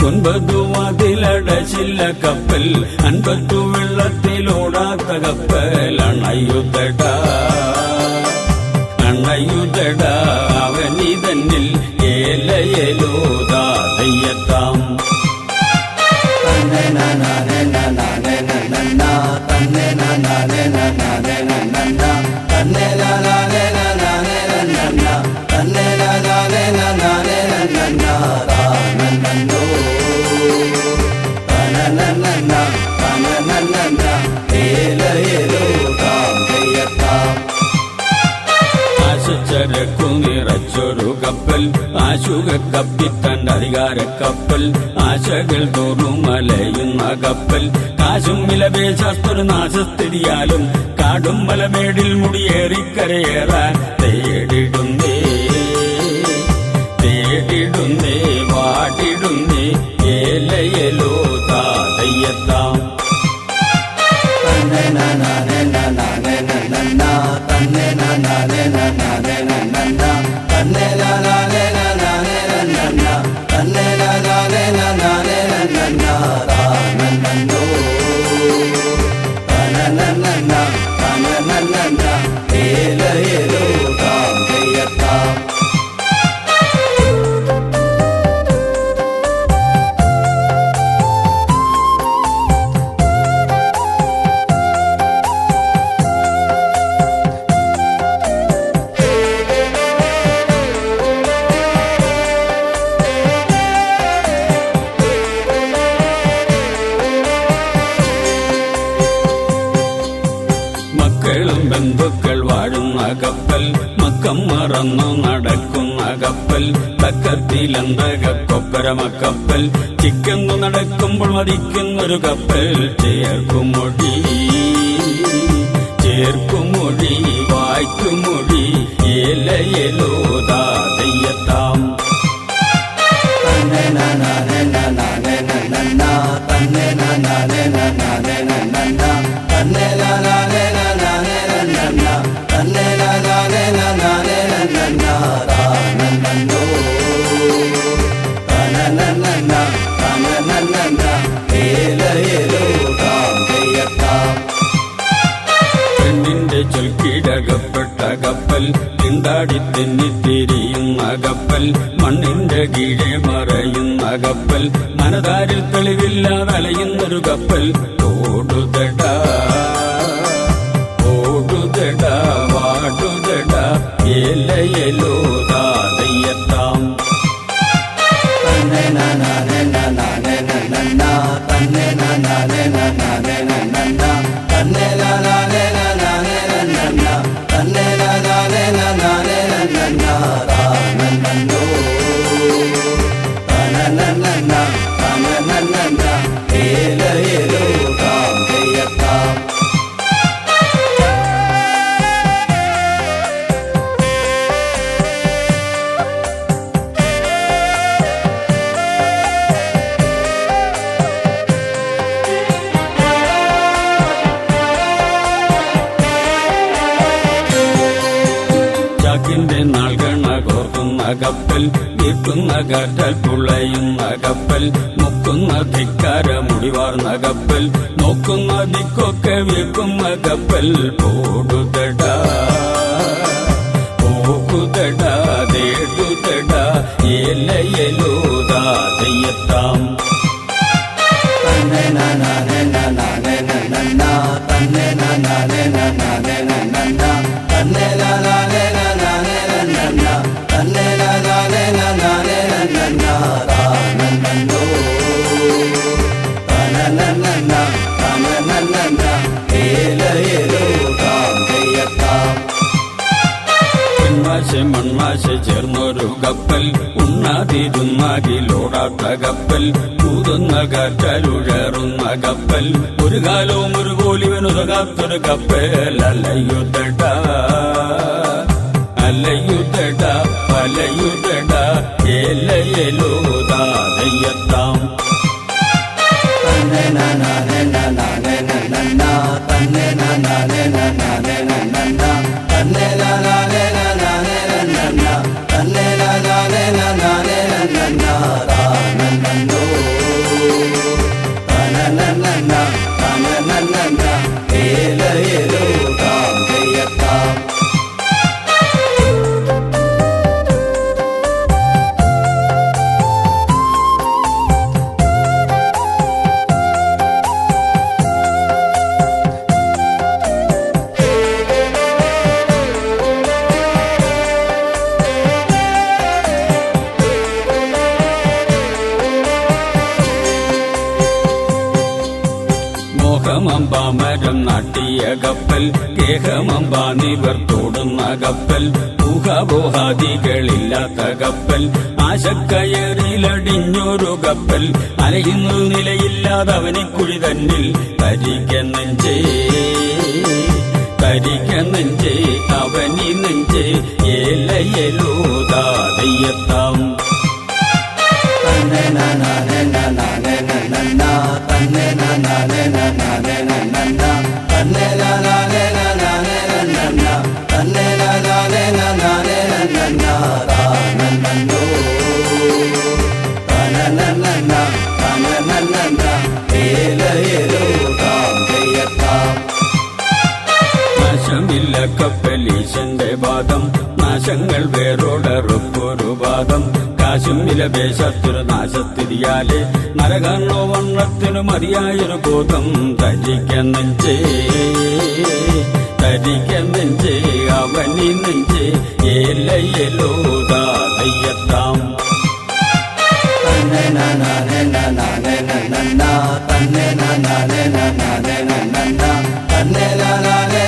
9 വാതിലടച്ചില്ല കപ്പൽ, 50 വെള്ളത്തിലോടാത്ത കപ്പൽ. അണയുതടാ അണയുതടാ അവനി തന്നിൽ ഏലയലോദാതയ്യത്താം. തന്നെ നാനേ നാനേ നന്ന തന്നെ നാനേ നാനേ നന്ന തന്നെ നാനേ നാനേ നന്ന തന്നെ നാനേ നാനേ നന്ന നന്നോ നന്ന നന്ന ഏലയലോദാതയ്യത്താം. ആശച്ചരക്കു നിറച്ചൊരു കപ്പൽ, ആശുക കപ്പിത്തന്റെ അധികാര കപ്പൽ. ആശകൾ തോറും മലയുന്ന കപ്പൽ, കാശും വിലപേശാത്തൊരു നാശസ്ഥിതിയാലും കാടും മലമേടിൽ മുടിയേറിക്കരയേറാൻ തേടിടുന്നേ തേടിടുന്നേ വാടിടുന്നേ ഏലയലോദാതയ്യത്താം. തന്നെ നാനേ നാനേ നന്ന തന്നെ നാനേ നാനേ നന്ന തന്നെ നാനേ നാനേ നന്ന തന്നെ നാനേ നാനേ നന്ന നന്നോ നന്ന നന്ന ഏലയലോദാതയ്യത്താം. മക്കളും ബന്ധുക്കൾ വാഴുന്ന കപ്പൽ, മക്കം മറന്നു നടക്കുന്ന കപ്പൽ. തക്കത്തിലന്തകൊപ്പരമക്കപ്പൽ, ചിക്കന്നു നടക്കുമ്പോൾ മതിക്കുന്നൊരു കപ്പൽ. ചേർക്കുമൊഴി ചേർക്കുമൊഴി വായ്ക്കുമൊഴി ഏലയലോദാതയ്യത്താം. തന്നെ നാനേ നാനേ നന്ന തന്നെ നാനേ നാനേ നന്ന തന്നെ നാനേ നാനേ നന്ന തന്നെ നാനേ നാനേ നന്ന നന്നോ നന്ന ഏലയലോദാതയ്യത്താം. പെണ്ണിന്റെ ചൊൽക്കിടകപ്പെട്ട കപ്പൽ, തിണ്ടാടി തെന്നിത്തിരിയുന്ന കപ്പൽ. മണ്ണിന്റെ കീഴെ മറയുന്ന കപ്പൽ, മനതാരിൽ തെളിവില്ലാതെ അലയുന്നൊരു കപ്പൽ. ഓടുതടാ ഓടുതടാ വാടുതടാ ഏലയലോദാതയ്യത്താം. തന്നെ നാനേ നാനേ നന്ന തന്നെ നാനേ നാനേ നന്ന തന്നെ നാനേ നാനേ നന്ന തന്നെ നാനേ നാനേ നന്ന നന്നോ നന്ന ഏലയലോദാതയ്യത്താം. ചാക്കിന്റെ നാൾകണ കോർക്കുന്ന കപ്പൽ, വീട്ടുന്ന കാറ്റാൽ പുളയുന്ന കപ്പൽ. മുക്കുന്ന ധിക്കാര മുടിവാർന്ന കപ്പൽ, നോക്കുന്ന ദിക്കൊക്കെ വീക്കുന്ന കപ്പൽ. പോടുതടാ പോകുതടാ തേടുതടാ ഏലയലോദാതയ്യത്താം. തന്നെ നാനേ നാനേ നന്ന തന്നെ നാനേ നാനേ നന്ന തന്നെ നാനേ നാനേ നന്ന തന്നെ നാനേ നാനേ നന്ന നന്നോ നന്ന ഏലയലോദാതയ്യത്താം. പെൺമാശ മൺമാശ ചേർന്നൊരു കപ്പൽ, ഉണ്ണാതിരുന്നാകിലോടാത്ത കപ്പൽ. ൂതുന്ന കാറ്റാലുഴറുന്ന കപ്പൽ, ഒരു കാലവും ഒരു കോലിവനുതകാത്തൊരു കപ്പൽ. അലയുതടാ അലയുതടാ അലയുതടാ ഏലയലോദാതയ്യത്താം. തന്നെ നാനേ നാനേ നന്ന തന്നെ നാനേ നാനേ നന്ന തന്നെ നാനേ നാനേ നന്ന തന്നെ നാനേ നാനേ നന്ന നന്നോ മുഖമമ്പാമരം നാട്ടിയ കപ്പൽ ഗേഹമമ്പ നിവർത്തോടുന്ന കപ്പൽ ഊഹാപോഹാദികളില്ലാത്ത കപ്പൽ ആശക്കയറിലടിഞ്ഞൊരു കപ്പൽ അലയുന്നു നിലയില്ലാതവനെ കുഴി തന്നിൽ കരിക്കെന്നെഞ്ചേ അവനി നെഞ്ചേ ഏലയലോതാതെയ്യത്താം തന്നെ നാനേ നാനേ നന്നാ തന്നെ നാനേ നാനേ നന്നാ തന്നെ നാനേ നാനേ നന്നാ തന്നെ നാനേ നാനേ നന്നാ നന്നോ തനനന്ന തനനന്ന ഏലയലോ താന്തയത്താം നാശമില്ല കപ്പലീശന്റെ പാദം നാശങ്ങൾ വേറോടറുപ്പൊരു പാദം കാശും വിലപേശത്തൊരു നാശത്തിരിയാലെ നരകണ്ണോ വണ്ണത്തിനു മതിയായൊരു ബോധം തരിക്കെന്നെഞ്ചേ അവനി നെഞ്ചേ ഏലയലോതാതെയ്യത്താം തന്നെ നാനേ നാനേ നന്നാ തന്നെ നാനേ നാനേ നന്നാ തന്നെ നാനേ